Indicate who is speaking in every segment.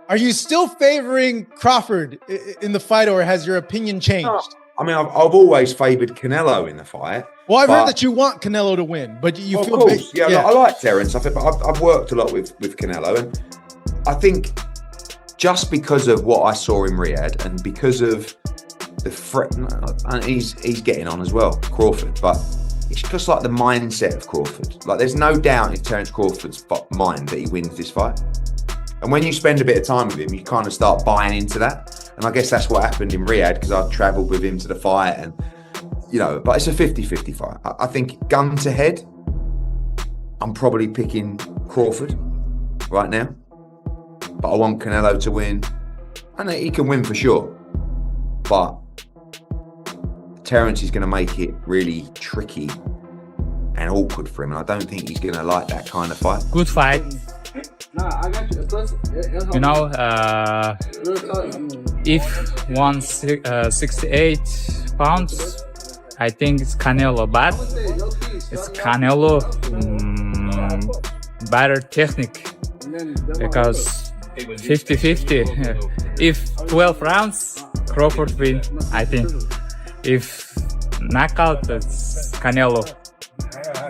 Speaker 1: Are you still favoring Crawford in the fight, or has your opinion changed?
Speaker 2: No, I mean, I've always favoured Canelo in the fight.
Speaker 1: Well, I've heard that you want Canelo to win, but you feel...
Speaker 2: Of course, yeah. I like Terence. I've worked a lot with Canelo, and I think just because of what I saw in Riyadh and because of the threat, and he's getting on as well, Crawford, but it's just like the mindset of Crawford. Like, there's no doubt in Terence Crawford's mind that he wins this fight. And when you spend a bit of time with him, you kind of start buying into that. And I guess that's what happened in Riyadh, because I travelled with him to the fight, and but it's a 50-50 fight. I think gun to head, I'm probably picking Crawford right now. But I want Canelo to win. And he can win for sure. But Terence is going to make it really tricky and awkward for him. And I don't think he's going to like that kind of fight.
Speaker 3: Good fight. If 168 pounds, I think it's Canelo, but it's Canelo better technique, because 50-50. If 12 rounds, Crawford win, I think. If knockout, it's Canelo.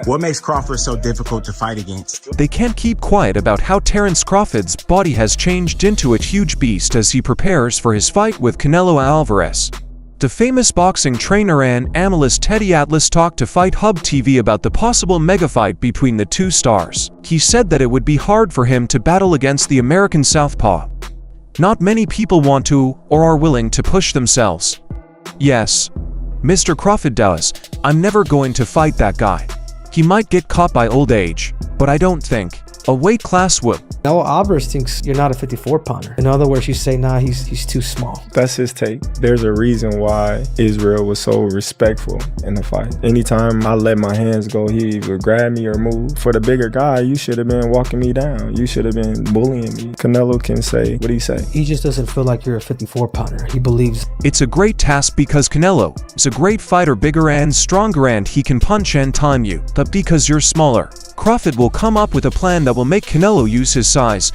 Speaker 4: What makes Crawford so difficult to fight against?
Speaker 5: They can't keep quiet about how Terence Crawford's body has changed into a huge beast as he prepares for his fight with Canelo Alvarez. The famous boxing trainer and analyst Teddy Atlas talked to Fight Hub TV about the possible mega fight between the two stars. He said that it would be hard for him to battle against the American southpaw. Not many people want to or are willing to push themselves. Yes, Mr. Crawford does. I'm never going to fight that guy. He might get caught by old age, but I don't think a weight class will.
Speaker 6: Canelo Alvarez thinks you're not a 54-pounder. In other words, you say, nah, he's too small.
Speaker 7: That's his take. There's a reason why Israel was so respectful in the fight. Anytime I let my hands go, he would grab me or move. For the bigger guy, you should have been walking me down. You should have been bullying me. Canelo can say what he say.
Speaker 6: He just doesn't feel like you're a 54-pounder. He believes
Speaker 5: it's a great task because Canelo is a great fighter, bigger and stronger, and he can punch and time you. But because you're smaller, Crawford will come up with a plan that will make Canelo use his size.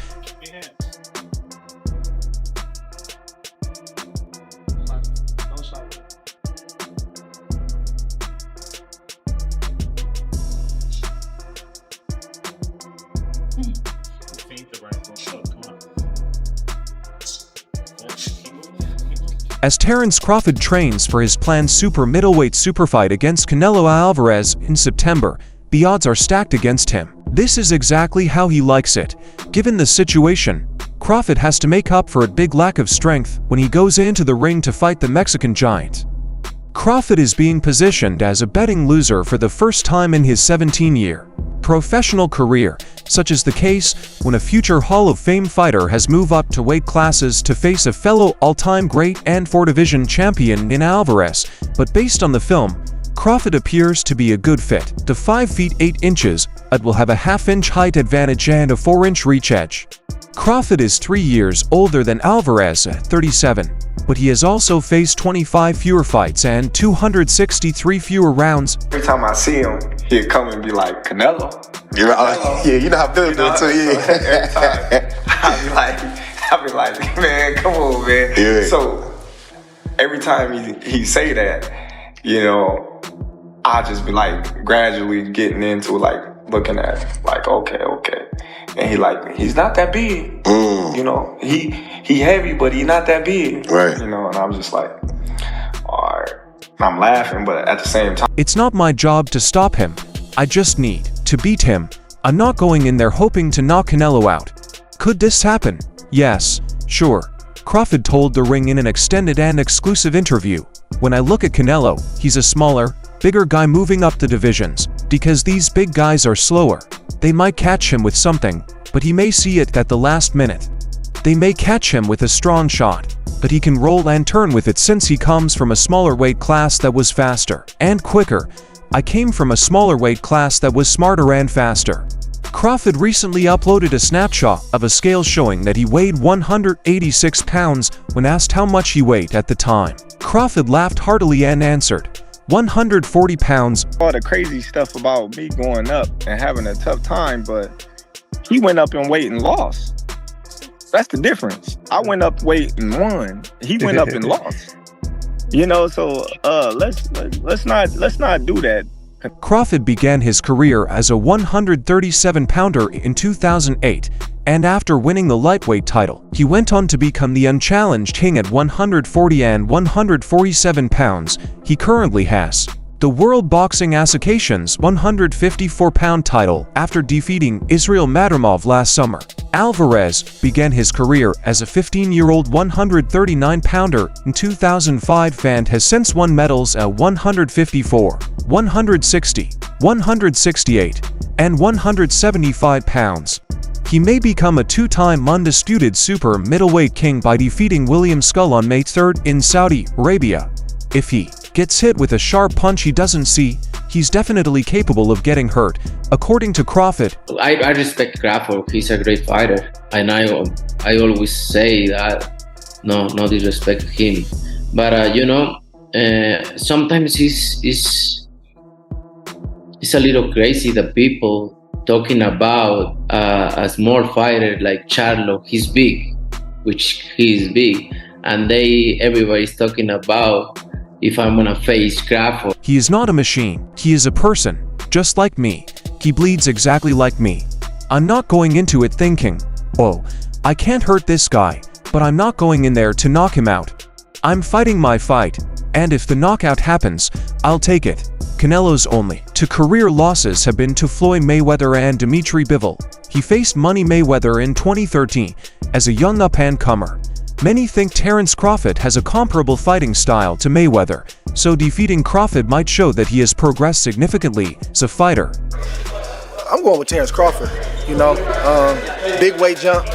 Speaker 5: As Terence Crawford trains for his planned super middleweight superfight against Canelo Alvarez in September, the odds are stacked against him. This is exactly how he likes it. Given the situation, Crawford has to make up for a big lack of strength when he goes into the ring to fight the Mexican giant. Crawford is being positioned as a betting loser for the first time in his 17-year professional career, such is the case when a future Hall of Fame fighter has moved up to weight classes to face a fellow all-time great and four-division champion in Alvarez. But based on the film, Crawford appears to be a good fit. The 5 feet 8 inches, it will have a half-inch height advantage and a 4-inch reach edge. Crawford is 3 years older than Alvarez at 37, but he has also faced 25 fewer fights and 263 fewer rounds.
Speaker 8: Every time I see him, he'll come and be like, Canelo.
Speaker 4: Yeah, you know how Billy do it too, yeah.
Speaker 8: Every time, I'll be like, man, come on, man.
Speaker 4: Yeah.
Speaker 8: So every time he say that, I just be like gradually getting into like looking at it, like okay. And he's not that big. He heavy, but he not that big.
Speaker 4: Right.
Speaker 8: And I was just like, all right. I'm laughing, but at the same time,
Speaker 5: it's not my job to stop him. I just need to beat him. I'm not going in there hoping to knock Canelo out. Could this happen? Yes, sure. Crawford told The Ring in an extended and exclusive interview. When I look at Canelo, he's a smaller, bigger guy moving up the divisions. Because these big guys are slower, they might catch him with something, but he may see it at the last minute. They may catch him with a strong shot, but he can roll and turn with it since he comes from a smaller weight class that was faster and quicker. I came from a smaller weight class that was smarter and faster. Crawford recently uploaded a snapshot of a scale showing that he weighed 186 pounds when asked how much he weighed at the time. Crawford laughed heartily and answered, 140 pounds.
Speaker 7: All the crazy stuff about me going up and having a tough time, but he went up in weight and lost. That's the difference. I went up weight and won. He went up and lost. You know, so let's not do that.
Speaker 5: Crawford began his career as a 137-pounder in 2008, and after winning the lightweight title, he went on to become the unchallenged king at 140 and 147 pounds. He currently has the World Boxing Association's 154-pound title after defeating Israel Madrimov last summer. Alvarez began his career as a 15-year-old 139-pounder in 2005 and has since won medals at 154, 160, 168, and 175 pounds. He may become a two-time undisputed super middleweight king by defeating William Skull on May 3rd in Saudi Arabia. If he gets hit with a sharp punch he doesn't see, he's definitely capable of getting hurt, according to Crawford.
Speaker 9: I respect Crawford. He's a great fighter, and I always say that no disrespect to him. But sometimes it's a little crazy that people talking about a small fighter like Charlo. He's big, which he is big, and everybody's talking about if I'm gonna face Crawford.
Speaker 5: He is not a machine. He is a person, just like me. He bleeds exactly like me. I'm not going into it thinking, oh, I can't hurt this guy, but I'm not going in there to knock him out. I'm fighting my fight, and if the knockout happens, I'll take it. Canelo's only two career losses have been to Floyd Mayweather and Dimitri Bivol. He faced Money Mayweather in 2013 as a young up-and-comer. Many think Terence Crawford has a comparable fighting style to Mayweather, so defeating Crawford might show that he has progressed significantly as a fighter.
Speaker 10: I'm going with Terence Crawford. You know, big weight jump,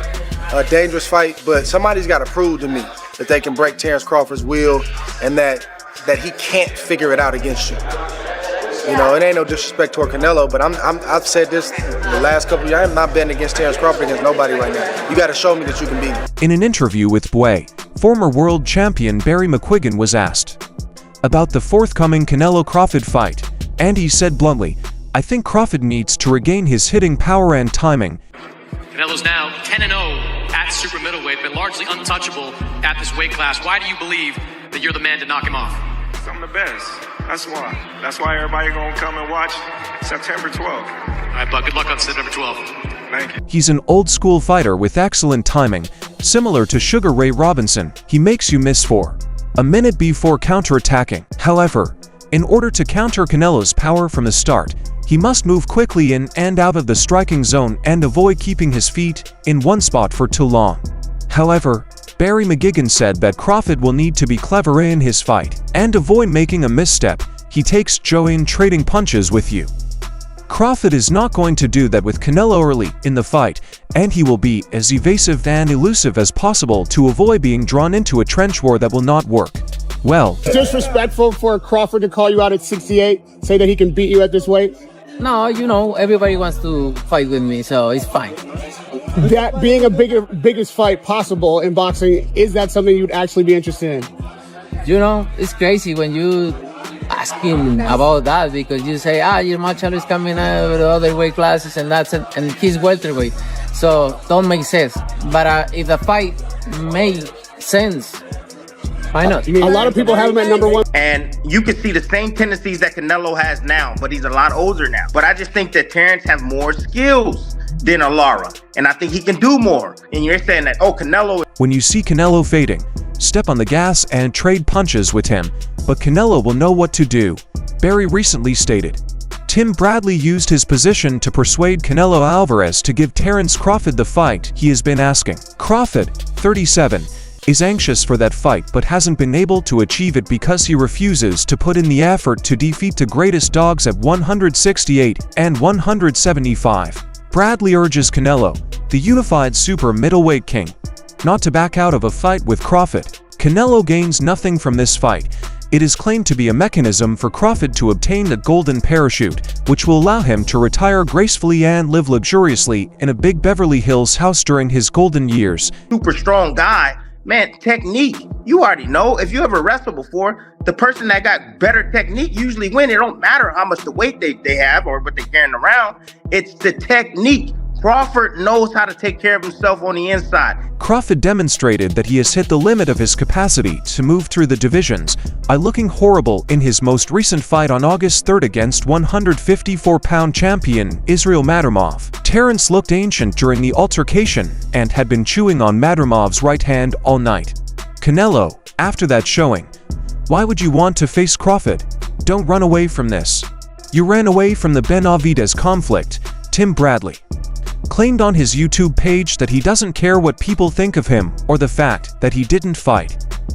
Speaker 10: a dangerous fight, but somebody's got to prove to me that they can break Terence Crawford's will and that he can't figure it out against you. You know, it ain't no disrespect toward Canelo, but I've said this the last couple of years. I'm not betting against Terence Crawford against nobody right now. You got to show me that you can beat me.
Speaker 5: In an interview with Bway, former world champion Barry McGuigan was asked about the forthcoming Canelo-Crawford fight, and he said bluntly, I think Crawford needs to regain his hitting power and timing.
Speaker 11: Canelo's now 10-0 at super middleweight, but largely untouchable at this weight class. Why do you believe that you're the man to knock him off?
Speaker 8: I'm the best. That's why. That's why everybody gonna come and watch September 12th.
Speaker 11: All right, Bud, good luck on September 12th.
Speaker 8: Thank you.
Speaker 5: He's an old-school fighter with excellent timing, similar to Sugar Ray Robinson. He makes you miss for a minute before counterattacking. However, in order to counter Canelo's power from the start, he must move quickly in and out of the striking zone and avoid keeping his feet in one spot for too long. However, Barry McGuigan said that Crawford will need to be clever in his fight and avoid making a misstep. He takes joy in trading punches with you. Crawford is not going to do that with Canelo early in the fight, and he will be as evasive and elusive as possible to avoid being drawn into a trench war that will not work. Well,
Speaker 12: disrespectful for Crawford to call you out at 68, say that he can beat you at this weight?
Speaker 13: No, you know, everybody wants to fight with me, so it's fine.
Speaker 12: That being a biggest fight possible in boxing, is that something you'd actually be interested in?
Speaker 13: You know, it's crazy when you ask him about that, because you say, your Machado is coming out with other weight classes and and he's welterweight, so don't make sense. But if the fight made sense, why not?
Speaker 12: A lot of people have him at number one.
Speaker 14: And you can see the same tendencies that Canelo has now, but he's a lot older now. But I just think that Terence has more skills than Lara, and I think he can do more. And you're saying that, Canelo.
Speaker 5: When you see Canelo fading, step on the gas and trade punches with him, but Canelo will know what to do, Barry recently stated. Tim Bradley used his position to persuade Canelo Alvarez to give Terence Crawford the fight he has been asking. Crawford, 37, is anxious for that fight but hasn't been able to achieve it because he refuses to put in the effort to defeat the greatest dogs at 168 and 175. Bradley urges Canelo, the unified super middleweight king, not to back out of a fight with Crawford. Canelo gains nothing from this fight. It is claimed to be a mechanism for Crawford to obtain the golden parachute, which will allow him to retire gracefully and live luxuriously in a big Beverly Hills house during his golden years.
Speaker 14: Super strong guy. Man, technique. You already know. If you ever wrestled before, the person that got better technique usually win. It don't matter how much the weight they have or what they're carrying around. It's the technique. Crawford knows how to take care of himself on the inside.
Speaker 5: Crawford demonstrated that he has hit the limit of his capacity to move through the divisions by looking horrible in his most recent fight on August 3rd against 154-pound champion Israel Madrimov. Terence looked ancient during the altercation and had been chewing on Madrimov's right hand all night. Canelo, after that showing, "Why would you want to face Crawford? Don't run away from this. You ran away from the Benavidez conflict," Tim Bradley claimed on his YouTube page that he doesn't care what people think of him or the fact that he didn't fight.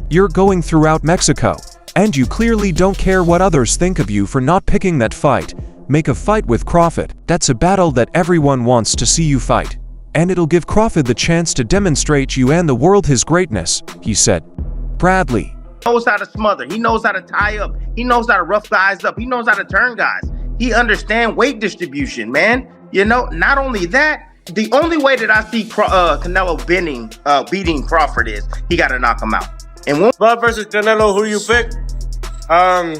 Speaker 5: "You're going throughout Mexico, and you clearly don't care what others think of you for not picking that fight. Make a fight with Crawford. That's a battle that everyone wants to see you fight. And it'll give Crawford the chance to demonstrate you and the world his greatness," he said. Bradley
Speaker 14: Knows how to smother. He knows how to tie up. He knows how to rough guys up. He knows how to turn guys. He understands weight distribution, man. You know, not only that, the only way that I see Canelo beating Crawford is he got to knock him out. And when
Speaker 15: Bud versus Canelo, who you pick? I'm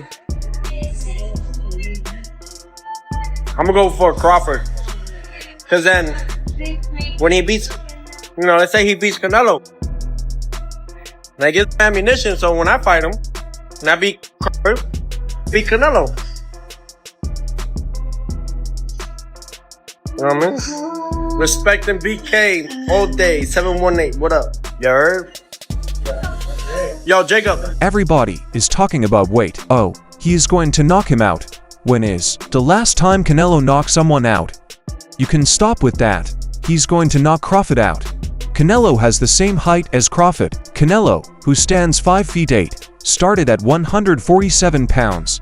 Speaker 15: gonna go for Crawford, cause then when he beats, let's say he beats Canelo, and I get ammunition. So when I fight him, and I beat Crawford, beat Canelo. You know what I mean? Respecting BK all day, 718. What up? You heard? Yo, Jacob.
Speaker 5: Everybody is talking about weight. Oh, he is going to knock him out. When is the last time Canelo knocked someone out? You can stop with that. He's going to knock Crawford out. Canelo has the same height as Crawford. Canelo, who stands 5 feet 8, started at 147 pounds.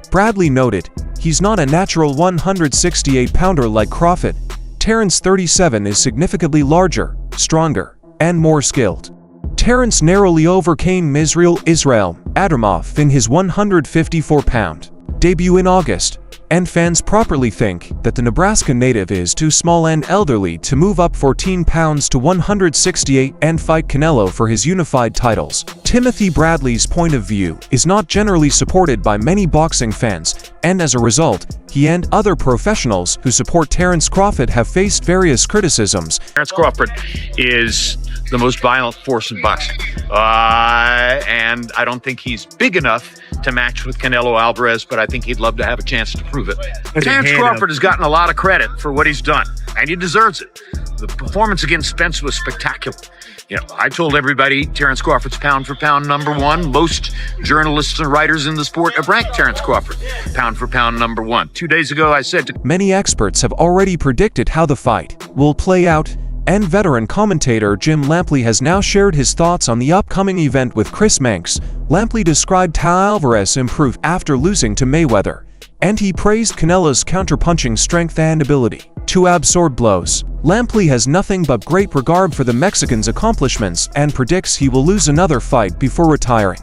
Speaker 5: Bradley noted, he's not a natural 168-pounder like Crawford. Terence 37 is significantly larger, stronger, and more skilled. Terence narrowly overcame Israel Madrimov in his 154-pound debut in August, and fans properly think that the Nebraska native is too small and elderly to move up 14 pounds to 168 and fight Canelo for his unified titles. Timothy Bradley's point of view is not generally supported by many boxing fans, and as a result, he and other professionals who support Terence Crawford have faced various criticisms.
Speaker 16: Terence Crawford is the most violent force in boxing, and I don't think he's big enough to match with Canelo Alvarez, but I think he'd love to have a chance to prove it. Terence Crawford has gotten a lot of credit for what he's done, and he deserves it. The performance against Spence was spectacular. I told everybody Terence Crawford's pound for pound #1. Most journalists and writers in the sport have ranked Terence Crawford pound for pound #1. 2 days ago, I said to
Speaker 5: many experts have already predicted how the fight will play out, and veteran commentator Jim Lampley has now shared his thoughts on the upcoming event with Chris Manx. Lampley described how Alvarez improved after losing to Mayweather, and he praised Canelo's counterpunching strength and ability to absorb blows. Lampley has nothing but great regard for the Mexican's accomplishments and predicts he will lose another fight before retiring.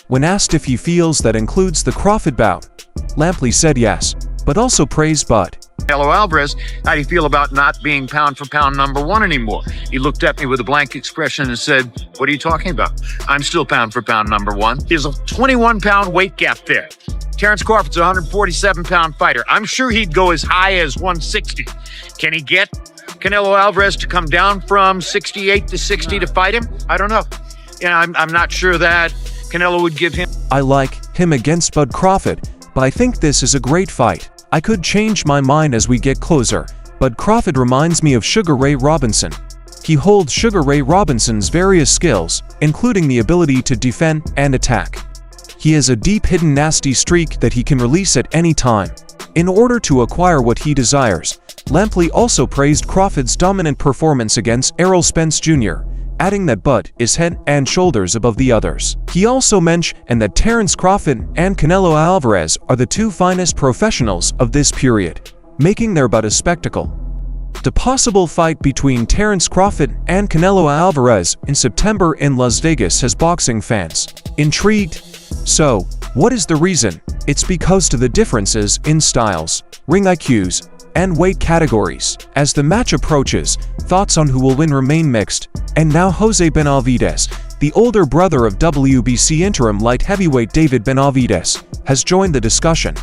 Speaker 5: When asked if he feels that includes the Crawford bout, Lampley said yes, but also praised Bud.
Speaker 16: Canelo Alvarez, how do you feel about not being pound for pound #1 anymore? He looked at me with a blank expression and said, "What are you talking about? I'm still pound for pound #1. There's a 21-pound weight gap there. Terence Crawford's a 147-pound fighter. I'm sure he'd go as high as 160. Can he get Canelo Alvarez to come down from 68 to 60 to fight him? I don't know. I'm not sure that Canelo would give him.
Speaker 5: I like him against Bud Crawford, but I think this is a great fight. I could change my mind as we get closer, but Crawford reminds me of Sugar Ray Robinson. He holds Sugar Ray Robinson's various skills, including the ability to defend and attack. He has a deep hidden nasty streak that he can release at any time, in order to acquire what he desires. Lampley also praised Crawford's dominant performance against Errol Spence Jr., adding that Bud is head and shoulders above the others. He also mentioned that Terence Crawford and Canelo Alvarez are the two finest professionals of this period, making their bout a spectacle. The possible fight between Terence Crawford and Canelo Alvarez in September in Las Vegas has boxing fans intrigued. So, what is the reason? It's because of the differences in styles, ring IQs, and weight categories. As the match approaches, thoughts on who will win remain mixed, and now Jose Benavidez, the older brother of WBC interim light heavyweight David Benavidez, has joined the discussion.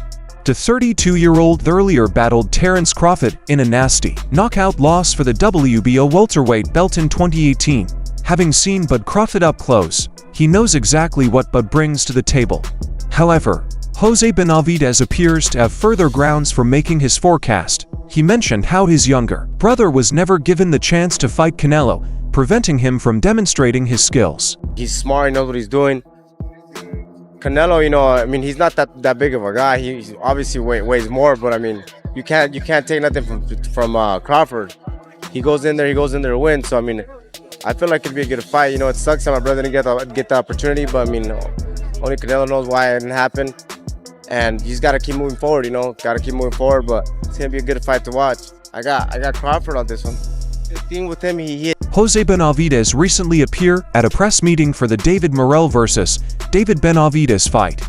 Speaker 5: to 32-year-old earlier battled Terence Crawford in a nasty knockout loss for the WBO welterweight belt in 2018. Having seen Bud Crawford up close, he knows exactly what Bud brings to the table. However, Jose Benavidez appears to have further grounds for making his forecast. He mentioned how his younger brother was never given the chance to fight Canelo, preventing him from demonstrating his skills.
Speaker 15: He's smart, he knows what he's doing. Canelo, you know, I mean, he's not that big of a guy. He obviously weighs more, but I mean, you can't take nothing from Crawford. He goes in there to win. So I mean, I feel like it'd be a good fight. You know, it sucks that my brother didn't get the opportunity, but I mean, only Canelo knows why it didn't happen. And he's got to keep moving forward. You know, got to keep moving forward. But it's gonna be a good fight to watch. I got Crawford on this one. The thing with him, he hit.
Speaker 5: Jose Benavidez recently appeared at a press meeting for the David Morrell vs. David Benavidez fight.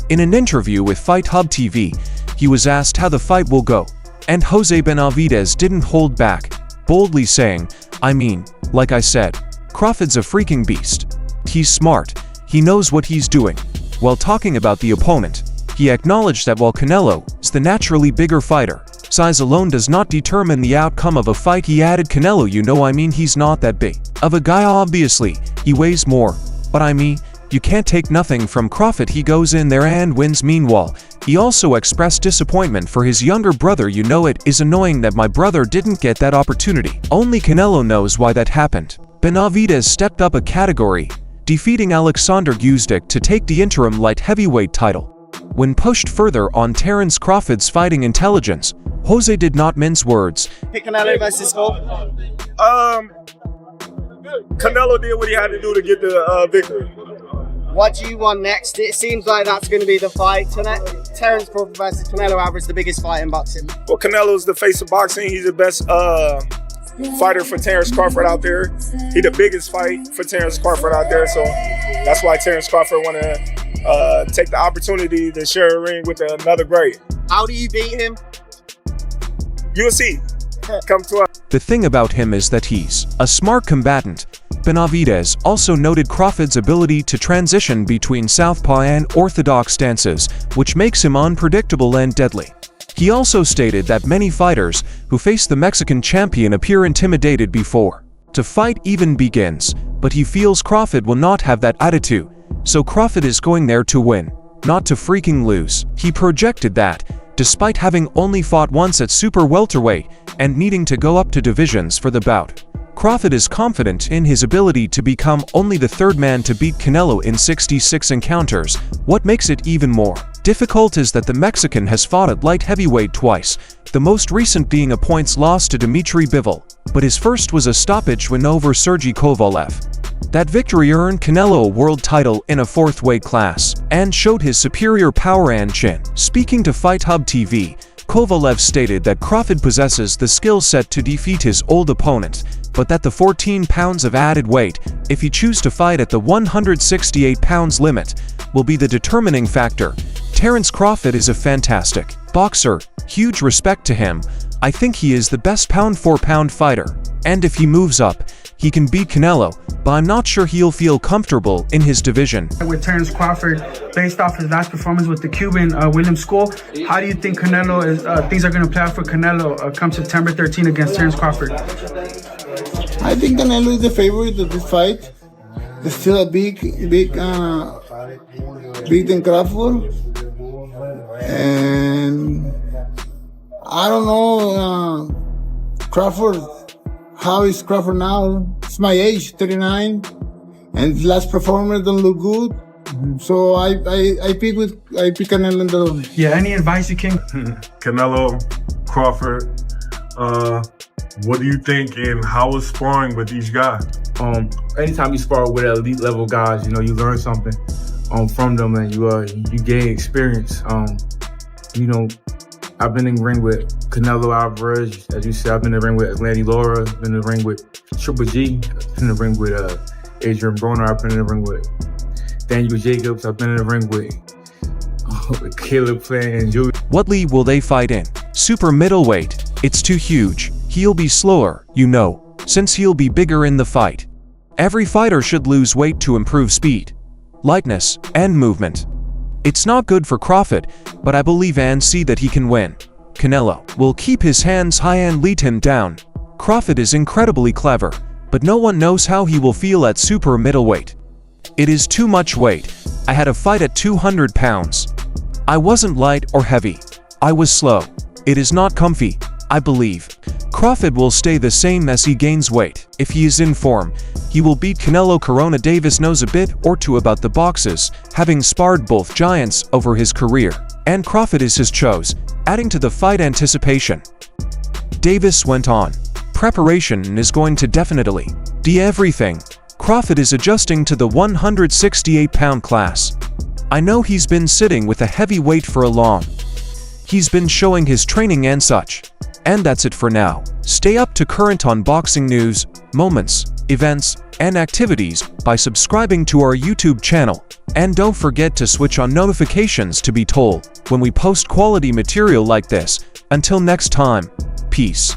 Speaker 5: In an interview with Fight Hub TV, he was asked how the fight will go, and Jose Benavidez didn't hold back, boldly saying, "I mean, like I said, Crawford's a freaking beast. He's smart, he knows what he's doing." While talking about the opponent, he acknowledged that while Canelo is the naturally bigger fighter, size alone does not determine the outcome of a fight. He added, "Canelo, you know, I mean, he's not that big of a guy. Obviously, he weighs more, but I mean, you can't take nothing from Crawford. He goes in there and wins." Meanwhile, he also expressed disappointment for his younger brother. "You know, it is annoying that my brother didn't get that opportunity. Only Canelo knows why that happened." Benavidez stepped up a category, defeating Alexander Usyk to take the interim light heavyweight title. When pushed further on Terence Crawford's fighting intelligence, Jose did not mince words.
Speaker 12: Pick Canelo versus who?
Speaker 7: Canelo did what he had to do to get the victory.
Speaker 12: What do you want next? It seems like that's going to be the fight tonight. Terence Crawford versus Canelo Alvarez, the biggest fight in boxing.
Speaker 7: Well, Canelo's the face of boxing. He's the best fighter for Terence Crawford out there. He's the biggest fight for Terence Crawford out there. So that's why Terence Crawford want to take the opportunity to share a ring with another great.
Speaker 12: How do you beat him?
Speaker 7: You'll see. Come to us.
Speaker 5: The thing about him is that he's a smart combatant. Benavidez also noted Crawford's ability to transition between southpaw and orthodox stances, which makes him unpredictable and deadly. He also stated that many fighters who face the Mexican champion appear intimidated before the fight even begins, but he feels Crawford will not have that attitude, so Crawford is going there to win, not to freaking lose. He projected that, despite having only fought once at super welterweight and needing to go up to divisions for the bout, Crawford is confident in his ability to become only the third man to beat Canelo in 66 encounters. What makes it even more difficult is that the Mexican has fought at light heavyweight twice, the most recent being a points loss to Dmitry Bivol, but his first was a stoppage win over Sergey Kovalev. That victory earned Canelo a world title in a fourth weight class and showed his superior power and chin. Speaking to Fight Hub TV, Kovalev stated that Crawford possesses the skill set to defeat his old opponent, but that the 14 pounds of added weight, if he chooses to fight at the 168 pounds limit, will be the determining factor. Terence Crawford is a fantastic boxer, huge respect to him. I think he is the best pound-for-pound fighter, and if he moves up, he can beat Canelo, but I'm not sure he'll feel comfortable in his division.
Speaker 17: With Terence Crawford, based off his last performance with the Cuban William School, how do you think Canelo things are going to play out for Canelo come September 13 against Terence Crawford?
Speaker 18: I think Canelo is the favorite of this fight. It's still a big than Crawford, and I don't know Crawford. How is Crawford now? It's my age, 39, and his last performance don't look good. So I pick Canelo in the.
Speaker 17: Yeah. Any advice you can?
Speaker 19: Canelo, Crawford. What do you think, and how is sparring with each guy?
Speaker 20: Anytime you spar with elite level guys, you know, you learn something from them, and you gain experience. You know, I've been in the ring with Canelo Alvarez, as you said. I've been in the ring with Lanny Laura. I've been in the ring with Triple G. I've been in the ring with Adrian Broner. I've been in the ring with Daniel Jacobs. I've been in the ring with Caleb Plant and Julie.
Speaker 5: What league will they fight in? Super middleweight. It's too huge. He'll be slower, you know, since he'll be bigger in the fight. Every fighter should lose weight to improve speed, lightness, and movement. It's not good for Crawford, but I believe and see that he can win. Canelo will keep his hands high and lead him down. Crawford is incredibly clever, but no one knows how he will feel at super middleweight. It is too much weight. I had a fight at 200 pounds. I wasn't light or heavy. I was slow. It is not comfy, I believe. Crawford will stay the same as he gains weight. If he is in form, he will beat Canelo. Corona Davis knows a bit or two about the boxes, having sparred both giants over his career, and Crawford is his choice, adding to the fight anticipation. Davis went on. Preparation is going to definitely do everything. Crawford is adjusting to the 168-pound class. I know he's been sitting with a heavy weight for a long. He's been showing his training and such. And that's it for now. Stay up to current on boxing news, moments, events, and activities by subscribing to our YouTube channel. And don't forget to switch on notifications to be told when we post quality material like this. Until next time, peace.